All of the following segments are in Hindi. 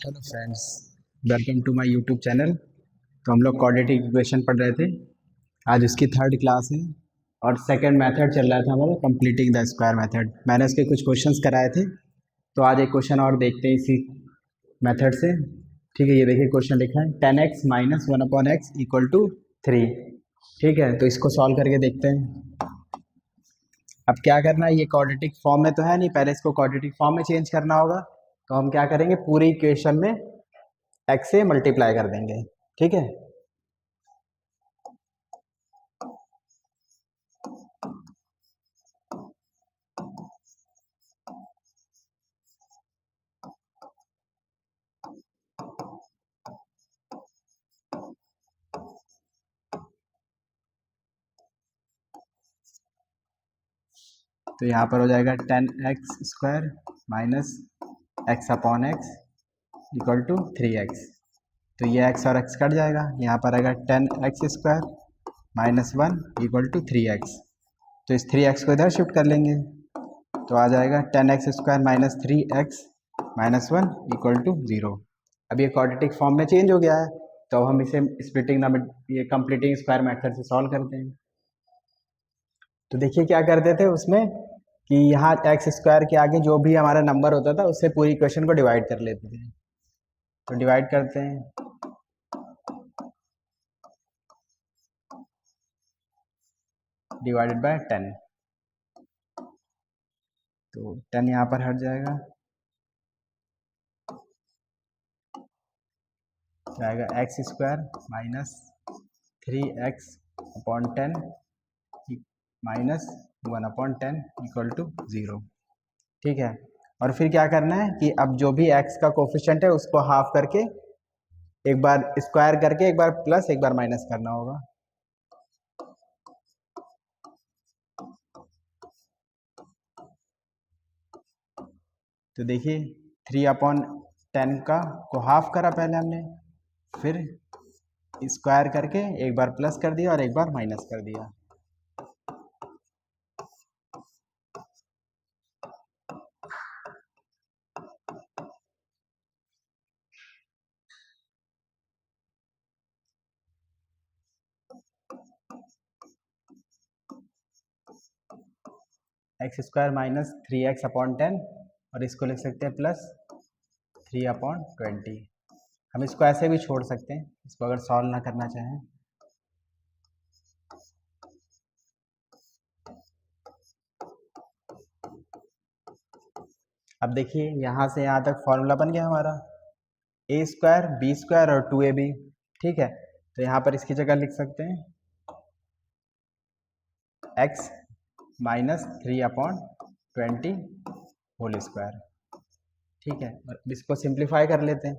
Hello friends, welcome to my YouTube channel. तो हम लोग क्वाड्रेटिक इक्वेशन पढ़ रहे थे। आज उसकी थर्ड क्लास है और सेकंड मेथड चल रहा था हमारा कंप्लीटिंग द स्क्वायर मेथड। मैंने उसके कुछ क्वेश्चंस कराए थे, तो आज एक क्वेश्चन और देखते हैं इसी मेथड से। ठीक है, ये देखिए क्वेश्चन लिखा है 10x minus 1/x equal to 3। ठीक है, तो इसको सॉल्व करके देखते हैं। अब क्या करना है, ये क्वाड्रेटिक फॉर्म में तो है नहीं, पहले इसको क्वाड्रेटिक फॉर्म में चेंज करना होगा। तो हम क्या करेंगे, पूरी इक्वेशन में x से मल्टीप्लाई कर देंगे। ठीक है, तो यहाँ पर हो जाएगा 10x² minus x/x equal to 3x। तो ये x और x कट जाएगा, यहाँ पर आएगा 10x² minus 1 equal to 3x। तो इस 3x को इधर शिफ्ट कर लेंगे, तो आ जाएगा 10x² minus 3x minus 1 equal to 0। अब ये क्वाड्रेटिक फॉर्म में चेंज हो गया है, तो हम इसे स्प्लिटिंग ये कंप्लीटिंग स्क्वायर मेथड से सॉल्व करते हैं। तो देखिए क्या करते थे उसमें कि यहाँ x² के आगे जो भी हमारा नंबर होता था उससे पूरी इक्वेशन को डिवाइड कर लेते थे। तो डिवाइड करते हैं, डिवाइडेड बाय 10। तो 10 यहाँ पर हट जाएगा, जाएगा x² minus 3x/10 minus 1/10 equal to 0। ठीक है, और फिर क्या करना है कि अब जो भी x का कोफिशिएंट है उसको हाफ करके एक बार स्क्वायर करके एक बार प्लस एक बार माइनस करना होगा। तो देखिए 3/10 का को हाफ करा पहले हमने, फिर स्क्वायर करके एक बार प्लस कर दिया और एक बार माइनस कर दिया। x² माइनस 3x/10 और इसको लिख सकते हैं प्लस 3/20। हम इसको ऐसे भी छोड़ सकते हैं, इसको अगर सॉल्व ना करना चाहें। अब देखिए यहाँ से यहाँ तक फॉर्मूला बन गया हमारा a² b² और 2ab। ठीक है, तो यहाँ पर इसकी जगह लिख सकते हैं x माइनस 3/20 होल स्क्वायर। ठीक है, और इसको सिंप्लीफाई कर लेते हैं।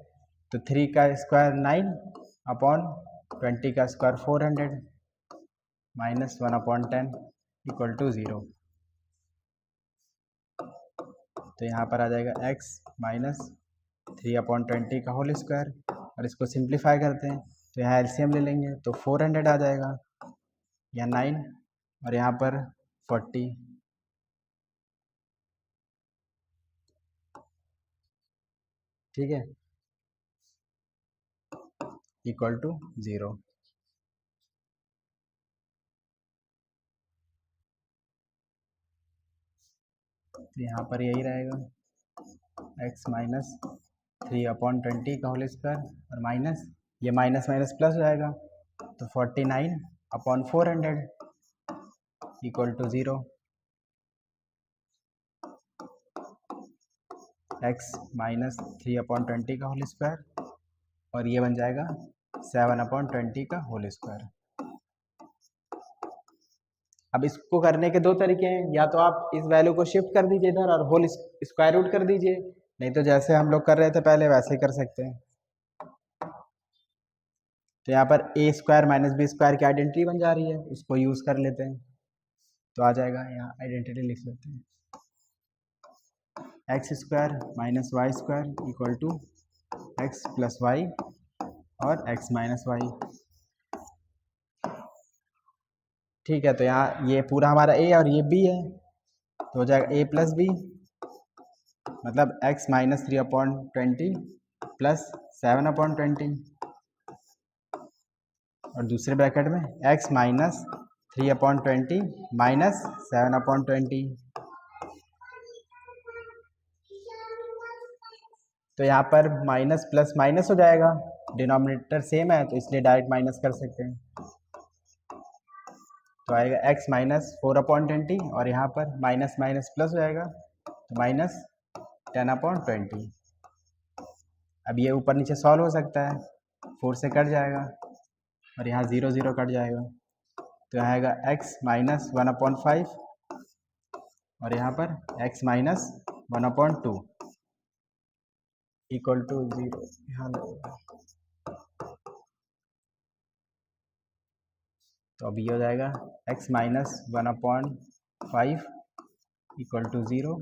तो 3 का स्क्वायर 9/20 का स्क्वायर 400 माइनस 1/10 इक्वल टू 0। तो यहाँ पर आ जाएगा x माइनस 3/20 का होल स्क्वायर, और इसको सिंप्लीफाई करते हैं तो यहाँ एलसीएम ले लेंगे तो 400 आ जाएगा, या 9 और यहाँ पर 40। ठीक है, इक्वल टू 0। तो यहाँ पर यही रहेगा x माइनस 3/20 का होल स्क्वायर और माइनस ये माइनस माइनस प्लस हो जाएगा, तो 49/400 इक्वल टू 0। x माइनस 3/20 का होल स्क्वायर और ये बन जाएगा 7/20 का होल स्क्वायर। अब इसको करने के दो तरीके हैं, या तो आप इस वैल्यू को शिफ्ट कर दीजिए इधर और होल स्क्वायर रूट कर दीजिए, नहीं तो जैसे हम लोग कर रहे थे पहले वैसे ही कर सकते हैं। तो यहाँ पर a² माइनस b² की आइडेंटिटी बन जा रही है, उसको यूज कर लेते हैं। तो आ जाएगा, यहाँ आइडेंटिटी लिख लेते हैं x² minus y² equal to x plus y और x माइनस वाई। ठीक है, तो यहाँ ये पूरा हमारा a और ये b है, तो हो जाएगा a प्लस b, मतलब x माइनस 3/20 प्लस 7/20 और दूसरे ब्रैकेट में x माइनस 3/20 माइनस 7/20। तो यहाँ पर माइनस प्लस माइनस हो जाएगा, डिनोमिनेटर सेम है तो इसलिए डायरेक्ट माइनस कर सकते हैं। तो आएगा x माइनस 4/20 और यहाँ पर माइनस माइनस प्लस हो जाएगा तो माइनस 10/20। अब ये ऊपर नीचे सॉल्व हो सकता है, 4 से कट जाएगा और यहाँ 0 0 कट जाएगा तो आएगा x माइनस 1/5 और यहाँ पर x माइनस 1/2 इक्वल टू 0 यहाँ लगेगा। तो अभी हो जाएगा x माइनस 1/5 इक्वल टू 0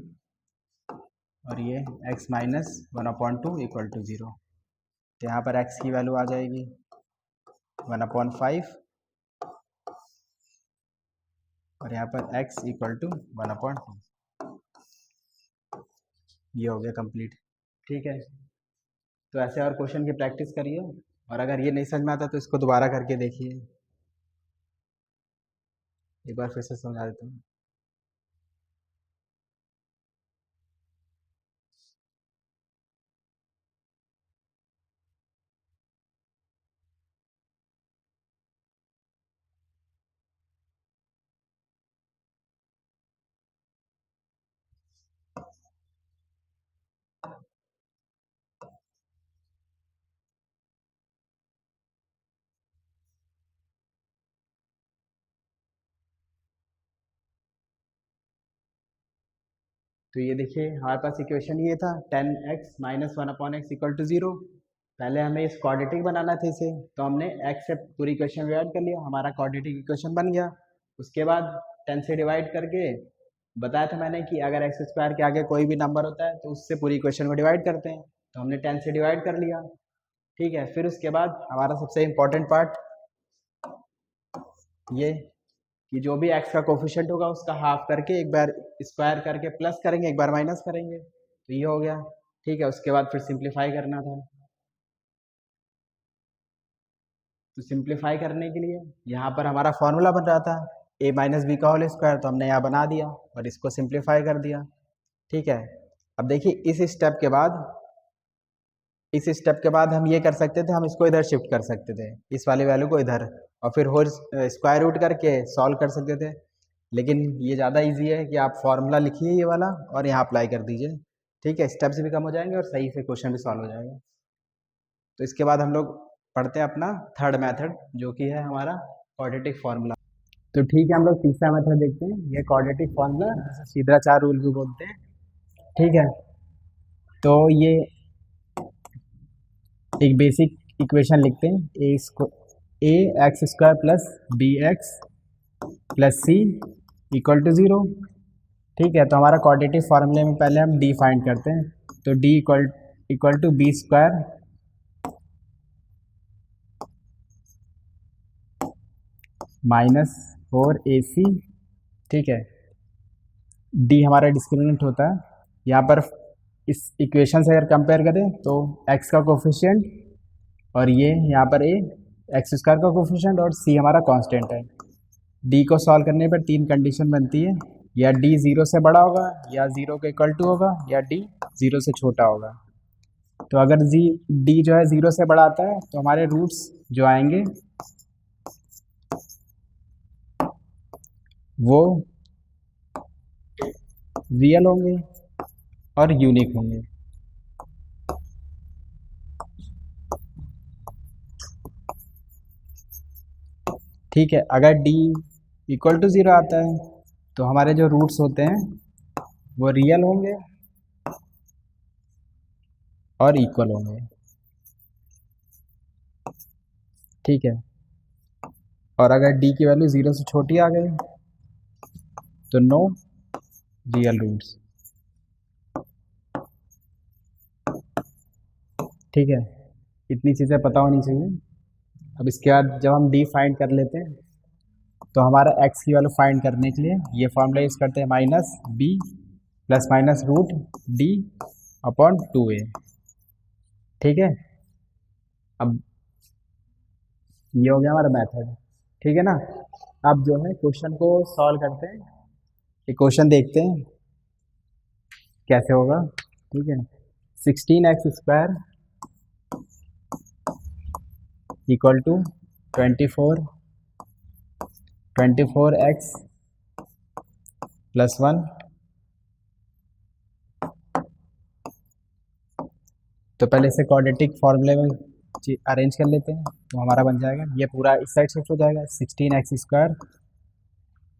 और ये x माइनस 1/2 इक्वल टू 0। तो यहाँ पर x की वैल्यू आ जाएगी 1/5 और यहाँ पर x इक्वल टू 1/2। ये हो गया कंप्लीट। ठीक है, तो ऐसे और क्वेश्चन की प्रैक्टिस करिए और अगर ये नहीं समझ में आता तो इसको दोबारा करके देखिए। एक बार फिर से समझा देता हूँ। तो ये देखिए हमारे पास इक्वेशन ये था 10x minus 1/x equal to 0। पहले हमें इस क्वाड्रेटिक बनाना था इसे, तो हमने x से पूरी इक्वेशन डिवाइड कर लिया, हमारा क्वाड्रेटिक इक्वेशन बन गया। उसके बाद 10 से डिवाइड करके बताया था मैंने कि अगर एक्स स्क्वायर के आगे कोई भी नंबर होता है तो उससे पूरी इक्वेशन को डिवाइड करते हैं, तो हमने 10 से डिवाइड कर लिया। ठीक है, फिर उसके बाद हमारा सबसे इम्पोर्टेंट पार्ट ये कि जो भी x का कोफिशिएंट होगा उसका हाफ करके एक बार स्क्वायर करके प्लस करेंगे, एक बार माइनस करेंगे, तो ये हो गया। ठीक है, उसके बाद फिर सिंप्लीफाई करना था। तो सिंप्लीफाई करने के लिए यहाँ पर हमारा फॉर्मूला बन रहा था a माइनस बी का होल स्क्वायर, तो हमने यहाँ बना दिया और इसको सिंप्लीफाई कर दिया। ठीक है, अब देखिए इस स्टेप के बाद हम ये कर सकते थे, हम इसको इधर शिफ्ट कर सकते थे, इस वाली वैल्यू को इधर, और फिर होल स्क्वायर रूट करके सॉल्व कर सकते थे। लेकिन ये ज़्यादा इजी है कि आप फॉर्मूला लिखिए ये वाला और यहाँ अप्लाई कर दीजिए। ठीक है, स्टेप्स भी कम हो जाएंगे और सही से क्वेश्चन भी सॉल्व हो जाएगा। तो इसके बाद हम लोग पढ़ते हैं अपना थर्ड मेथड जो कि है हमारा क्वाड्रेटिक फार्मूला। तो ठीक है, हम लोग तीसरा मेथड देखते हैं, ये क्वाड्रेटिक फार्मूला जिसे सीधा रूल भी बोलते हैं। ठीक है, तो ये एक बेसिक इक्वेशन लिखते हैं, A X square plus B X plus C equal to 0। ठीक है, तो हमारा क्वाड्रेटिक फार्मूले में पहले हम डी फाइंड करते हैं, तो d equal to b square minus 4ac। ठीक है, डी हमारा डिस्क्रिमिनेंट होता है। यहाँ पर इस इक्वेशन से अगर कंपेयर करें तो x का कोफिशिएंट और ये यहाँ पर a एक्स स्क्वायर का कोफिशिएंट और c हमारा कांस्टेंट है। d को सॉल्व करने पर तीन कंडीशन बनती है, या d 0 से बड़ा होगा, या 0 के इक्वल टू होगा, या d 0 से छोटा होगा। तो अगर d जो है 0 से बड़ा आता है तो हमारे रूट्स जो आएंगे वो रियल होंगे और यूनिक होंगे। ठीक है, अगर d इक्वल टू 0 आता है तो हमारे जो रूट्स होते हैं वो रियल होंगे और इक्वल होंगे। ठीक है, और अगर d की वैल्यू 0 से छोटी आ गई तो नो रियल रूट्स। ठीक है, इतनी चीज़ें पता होनी चाहिए। अब इसके बाद जब हम d फाइंड कर लेते हैं तो हमारा x की वैल्यू फाइंड करने के लिए ये फॉर्मूला यूज़ करते हैं, minus b plus minus root d upon 2a। ठीक है। अब ये हो गया हमारा मेथड, ठीक है ना। अब जो है क्वेश्चन को सॉल्व करते हैं, ये क्वेश्चन देखते हैं कैसे होगा। ठीक है, 16x² इक्वल टू 24x +1। तो पहले इसे क्वाड्रेटिक फॉर्मूले में अरेंज कर लेते हैं, तो हमारा बन जाएगा, ये पूरा इस साइड शिफ्ट हो जाएगा, 16x²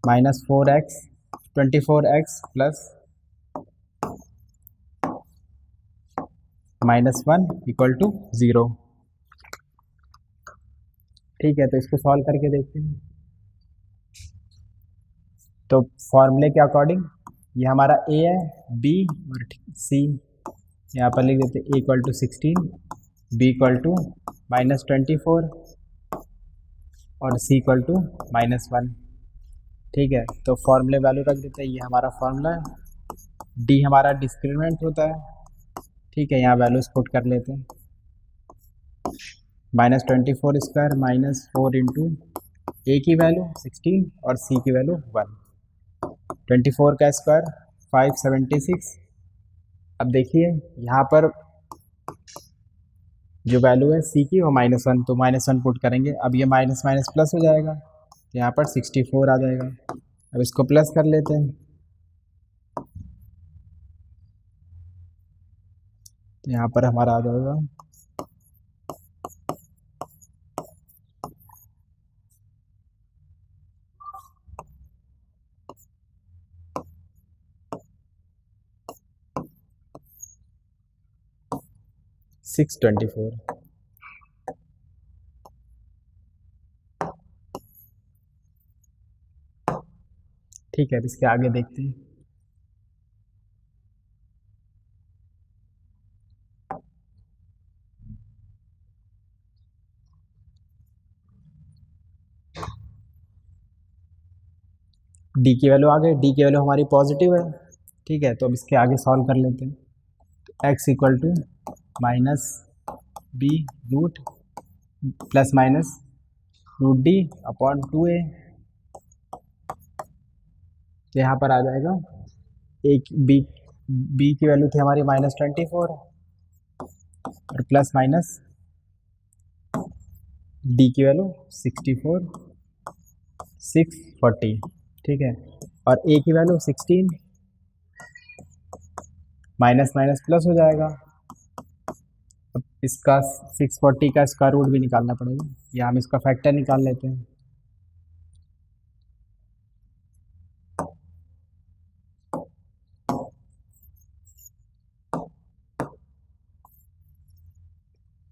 -4x 24x plus -1 equal to 0। ठीक है, तो इसको सॉल्व करके देखते हैं। तो फॉर्मूले के अकॉर्डिंग ये हमारा a है, b और c यहाँ पर लिख देते हैं, a equal to 16, b equal to -24 और c इक्वल टू -1। ठीक है, तो फॉर्मूले वैल्यू रख देते हैं, ये हमारा फॉर्मूला है। d हमारा डिस्क्रिमिनेंट होता है। ठीक है, यहाँ वैल्यूज पुट कर लेते हैं, -24² -4 इंटू a की वैल्यू 16 और c की वैल्यू 1, 24 का स्क्वायर 576। अब देखिए यहाँ पर जो वैल्यू है c की वो -1, तो -1 पुट करेंगे। अब ये माइनस माइनस प्लस हो जाएगा, तो यहाँ पर 64 आ जाएगा। अब इसको प्लस कर लेते हैं, तो यहाँ पर हमारा आ जाएगा 624। ठीक है, अब इसके आगे देखते हैं। डी की वैल्यू आ गई, डी की वैल्यू हमारी पॉजिटिव है। ठीक है, तो अब इसके आगे सॉल्व कर लेते हैं। x equal to -b root plus minus √d/2a। तो यहाँ पर आ जाएगा, एक b की वैल्यू थी हमारी -24 और प्लस माइनस d की वैल्यू 64 640। ठीक है, और a की वैल्यू 16, माइनस माइनस प्लस हो जाएगा। अब इसका 640 का स्क्वायर रूट भी निकालना पड़ेगा, या हम इसका फैक्टर निकाल लेते हैं।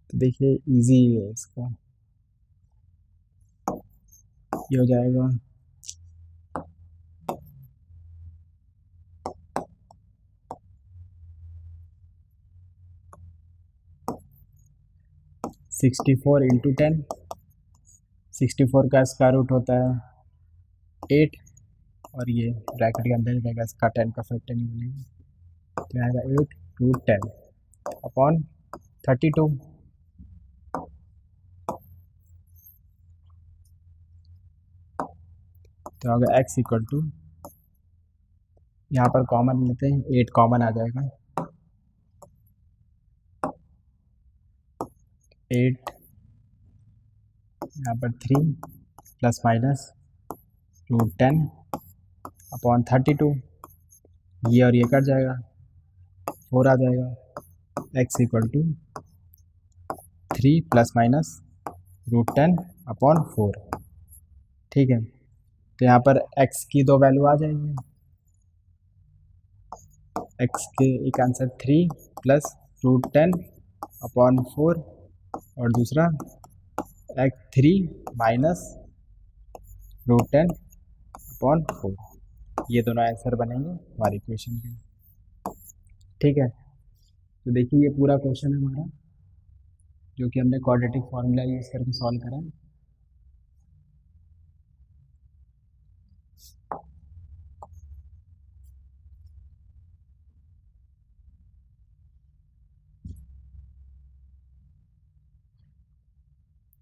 तो देखिए इजी है इसका, ये हो जाएगा 64 इंटू 10, 64 का स्क्वायर रूट होता है 8, और ये ब्रैकेट के अंदर ही रहेगा, इसका 10 का फैक्टर नहीं बनेगा, तो आएगा 8√10/32। तो अगर x इक्वल टू, यहाँ पर कॉमन लेते हैं, 8 कॉमन आ जाएगा, 8 यहाँ पर 3 प्लस माइनस √10/32, ये और ये कट जाएगा, 4 आ जाएगा। x equal to 3 plus minus √10/4। ठीक है, तो यहाँ पर x की दो वैल्यू आ जाएंगी, x के एक आंसर 3 प्लस √10/4 और दूसरा x 3 माइनस √10/4। ये दोनों आंसर बनेंगे हमारे इक्वेशन के। ठीक है, तो देखिए ये पूरा क्वेश्चन है हमारा, जो कि हमने क्वाड्रेटिक फार्मूला यूज़ करके सॉल्व करा है।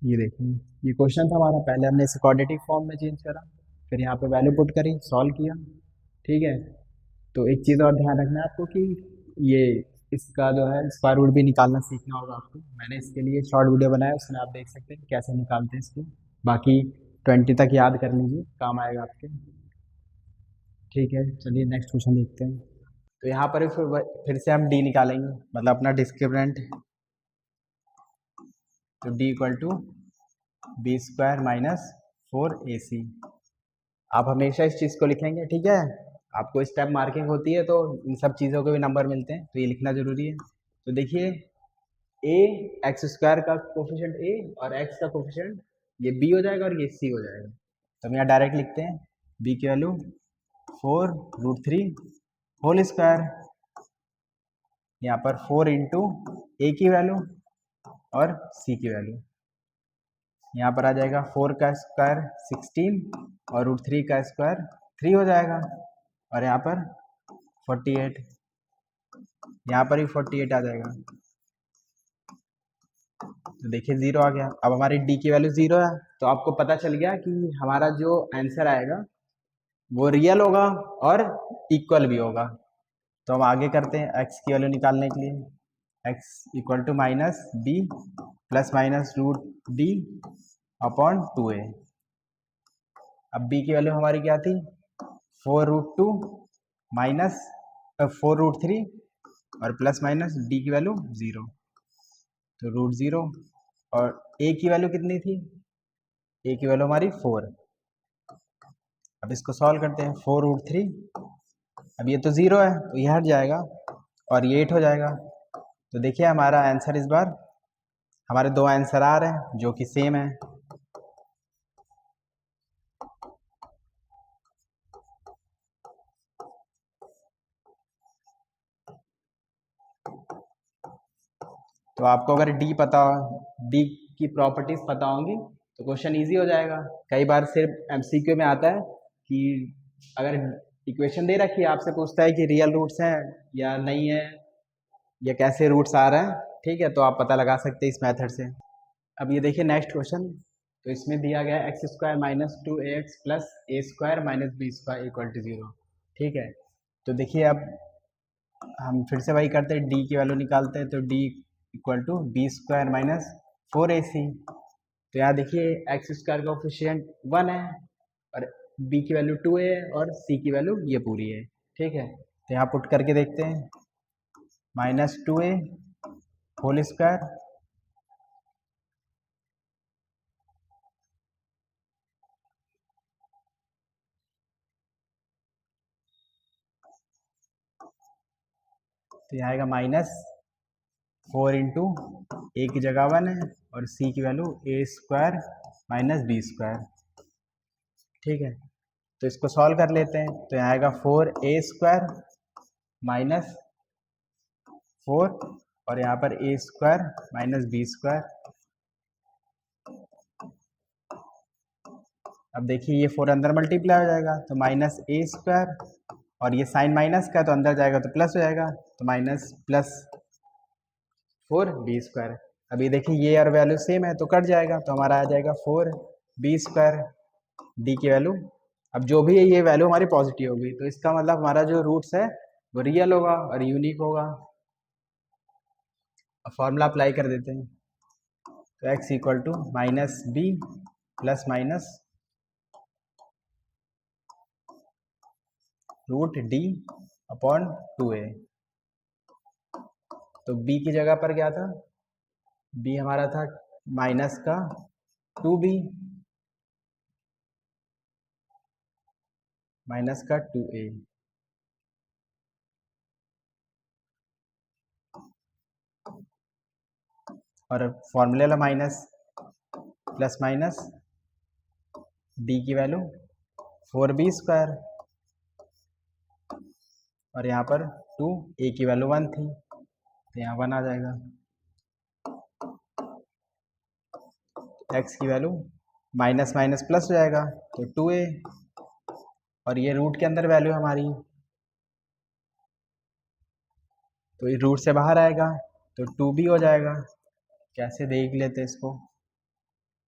ये देखिए, ये क्वेश्चन था हमारा, पहले हमने इसे क्वाड्रेटिक फॉर्म में चेंज करा, फिर यहाँ पे वैल्यू पुट करी, सॉल्व किया। ठीक है, तो एक चीज़ और ध्यान रखना है आपको कि ये इसका जो है स्क्वायर रूट भी निकालना सीखना होगा आपको। मैंने इसके लिए शॉर्ट वीडियो बनाया, उसमें आप देख सकते हैं कैसे निकालते हैं इसको। बाकी 20 तक याद कर लीजिए, काम आएगा आपके। ठीक है, चलिए नेक्स्ट क्वेश्चन देखते हैं। तो यहाँ पर फिर से हम डी निकालेंगे, मतलब अपना डिस्क्रिमिनेंट। तो d equal to b square minus 4ac। आप हमेशा इस चीज़ को लिखेंगे, ठीक है। आपको स्टेप मार्किंग होती है तो इन सब चीज़ों के भी नंबर मिलते हैं, तो ये लिखना जरूरी है। तो देखिए, ए एक्स स्क्वायर का कोफिशिएंट ए और एक्स का कोफिशिएंट ये बी हो जाएगा और ये सी हो जाएगा। तो हम यहाँ डायरेक्ट लिखते हैं बी की वैल्यू 4√3 होल स्क्वायर, यहाँ पर 4 इंटू ए की वैल्यू और सी की वैल्यू। यहाँ पर आ जाएगा 4 का स्क्वायर 16 और √3 का स्क्वायर 3 हो जाएगा, और यहाँ पर 48, यहाँ पर भी 48 आ जाएगा। तो देखिए 0 आ गया। अब हमारी डी की वैल्यू 0 है, तो आपको पता चल गया कि हमारा जो आंसर आएगा वो रियल होगा और इक्वल भी होगा। तो हम आगे करते हैं एक्स की वैल्यू निकालने के लिए। X equal to minus b plus minus √d upon 2a। अब b की वैल्यू हमारी क्या थी, 4√2 माइनस 4√3 और प्लस माइनस d की वैल्यू 0, तो √0। और a की वैल्यू कितनी थी, a की वैल्यू हमारी 4। अब इसको सॉल्व करते हैं, 4√3, अब ये तो 0 है तो ये हट जाएगा और ये 8 हो जाएगा। तो देखिए हमारा आंसर इस बार, हमारे दो आंसर आ रहे हैं जो कि सेम है। तो आपको अगर डी पता हो, डी की प्रॉपर्टीज पता होंगी तो क्वेश्चन इजी हो जाएगा। कई बार सिर्फ एमसीक्यू में आता है कि अगर इक्वेशन दे रखी है, आपसे पूछता है कि रियल रूट्स हैं या नहीं है, या कैसे रूट्स आ रहे हैं, ठीक है, तो आप पता लगा सकते हैं इस मेथड से। अब ये देखिए नेक्स्ट क्वेश्चन, तो इसमें दिया गया x square minus 2ax plus a square minus b square equal to 0। ठीक है, तो देखिए अब हम फिर से वही करते हैं, डी की वैल्यू निकालते हैं। तो d equal to b square minus 4ac। तो यहाँ देखिए एक्स स्क्वायर का कोफिशिएंट 1 है और बी की वैल्यू 2 है और सी की वैल्यू ये पूरी है। ठीक है, तो यहाँ पुट करके देखते हैं, -2a होल स्क्वायर तो यहाँ आएगा -4 इंटू ए की जगह 1 है और सी की वैल्यू ए स्क्वायर माइनस बी स्क्वायर। ठीक है, तो इसको सॉल्व कर लेते हैं। तो यहाँ आएगा 4a स्क्वायर माइनस 4 और यहाँ पर ए स्क्वायर माइनस बी स्क्वायर। अब देखिए ये 4 अंदर मल्टीप्लाई हो जाएगा तो -a स्क्वायर, और ये साइन माइनस का तो अंदर जाएगा तो प्लस हो जाएगा, तो माइनस प्लस 4b स्क्वायर। अभी देखिए ये और वैल्यू सेम है तो कट जाएगा, तो हमारा आ जाएगा 4b स्क्वायर डी की वैल्यू। अब जो भी है ये वैल्यू हमारी पॉजिटिव होगी, तो इसका मतलब हमारा जो रूट्स है वो रियल होगा और यूनिक होगा। अब फॉर्मूला अप्लाई कर देते हैं। तो x equal to minus b plus minus √d upon 2a। तो b की जगह पर क्या था, b हमारा था माइनस का 2b माइनस का 2a। और फॉर्मूले वाला माइनस प्लस माइनस d की वैल्यू 4b स्क्वायर और यहाँ पर 2, a की वैल्यू 1 थी तो यहाँ 1 आ जाएगा। x की वैल्यू माइनस माइनस प्लस हो जाएगा तो 2a, और ये रूट के अंदर वैल्यू हमारी, तो ये रूट से बाहर आएगा तो 2b हो जाएगा। कैसे देख लेते इसको,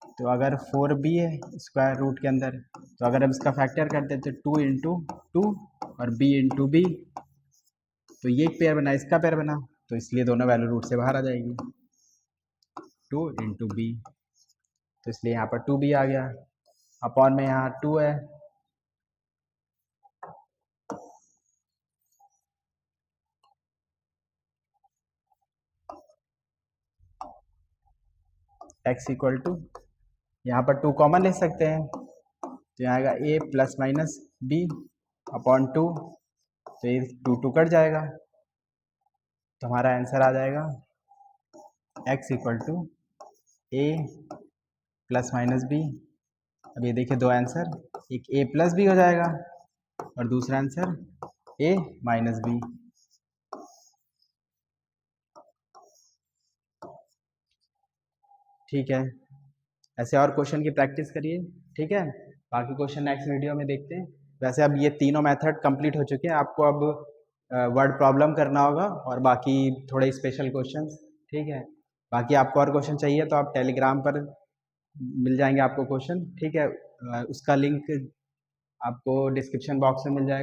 तो अगर 4b है स्क्वायर रूट के अंदर, तो अगर हम इसका फैक्टर करते हैं तो 2 इंटू 2 और b इंटू बी, तो ये एक पेयर बना, इसका पेयर बना, तो इसलिए दोनों वैल्यू रूट से बाहर आ जाएगी, 2 इंटू बी, तो इसलिए यहाँ पर 2b आ गया, अपॉन में यहाँ 2 है, x इक्वल टू, यहाँ पर 2 कॉमन ले सकते हैं, तो यहाँ आएगा a plus minus b upon 2, तो ये 2 कट जाएगा, तो हमारा आंसर आ जाएगा x equal to a plus minus b. अब ये देखिए दो आंसर, एक a प्लस बी हो जाएगा और दूसरा आंसर a माइनस बी। ठीक है, ऐसे और क्वेश्चन की प्रैक्टिस करिए, ठीक है, बाकी क्वेश्चन नेक्स्ट वीडियो में देखते हैं। वैसे अब ये तीनों मेथड कंप्लीट हो चुके हैं, आपको अब वर्ड प्रॉब्लम करना होगा और बाकी थोड़े स्पेशल क्वेश्चंस, ठीक है। बाकी आपको और क्वेश्चन चाहिए तो आप टेलीग्राम पर मिल जाएंगे आपको क्वेश्चन, ठीक है, उसका लिंक आपको डिस्क्रिप्शन बॉक्स में मिल जाएगा।